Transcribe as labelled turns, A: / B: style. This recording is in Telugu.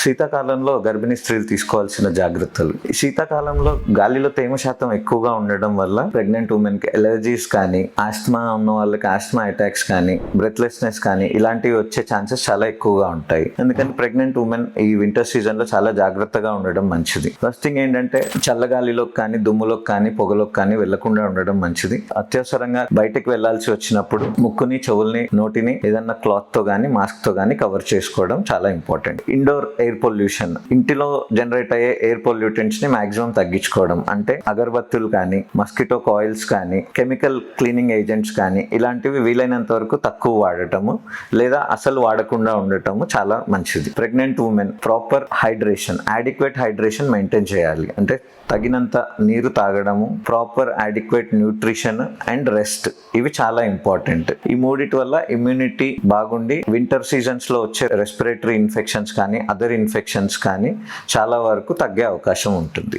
A: శీతాకాలంలో గర్భిణీ స్త్రీలు తీసుకోవాల్సిన జాగ్రత్తలు. శీతాకాలంలో గాలిలో తేమ శాతం ఎక్కువగా ఉండడం వల్ల ప్రెగ్నెంట్ ఉమెన్ కి ఎలర్జీస్ కానీ, ఆస్మా ఉన్న వాళ్ళకి ఆస్మా అటాక్స్ కానీ, బ్రెత్లెస్నెస్ కానీ ఇలాంటివి వచ్చే ఛాన్సెస్ చాలా ఎక్కువగా ఉంటాయి. అందుకని ప్రెగ్నెంట్ ఉమెన్ ఈ వింటర్ సీజన్ లో చాలా జాగ్రత్తగా ఉండడం మంచిది. ఫస్ట్ థింగ్ ఏంటంటే చల్లగాలిలోకి కానీ, దుమ్ములోకి కానీ, పొగలోకి కానీ వెళ్లకుండా ఉండడం మంచిది. అత్యవసరంగా బయటకు వెళ్లాల్సి వచ్చినప్పుడు ముక్కుని, చెవుల్ని, నోటిని ఏదన్నా క్లాత్ తో గానీ, మాస్క్ తో గానీ కవర్ చేసుకోవడం చాలా ఇంపార్టెంట్. ఇండోర్ ఎయిర్ పొల్యూషన్, ఇంటిలో జనరేట్ అయ్యే ఎయిర్ పొల్యూటెంట్స్ ని మాక్సిమం తగ్గించుకోవడం. అంటే అగరబత్తులు కానీ, మస్కిటో కాయిల్స్ కానీ, కెమికల్ క్లీనింగ్ ఏజెంట్స్ కానీ ఇలాంటివి వీలైనంత వరకు తక్కువ వాడటము లేదా అసలు వాడకుండా ఉండటము చాలా మంచిది. Pregnant women proper hydration, adequate hydration maintain చేయాలి. అంటే తగినంత నీరు తాగడము, proper adequate nutrition and rest, ఇవి చాలా ఇంపార్టెంట్. ఈ మూడిటి వల్ల ఇమ్యూనిటీ బాగుండి వింటర్ సీజన్స్ లో వచ్చే రెస్పిరేటరీ ఇన్ఫెక్షన్స్ కానీ, అదర్ ఇన్ఫెక్షన్స్ కానీ చాలా వరకు తగ్గే అవకాశం ఉంటుంది.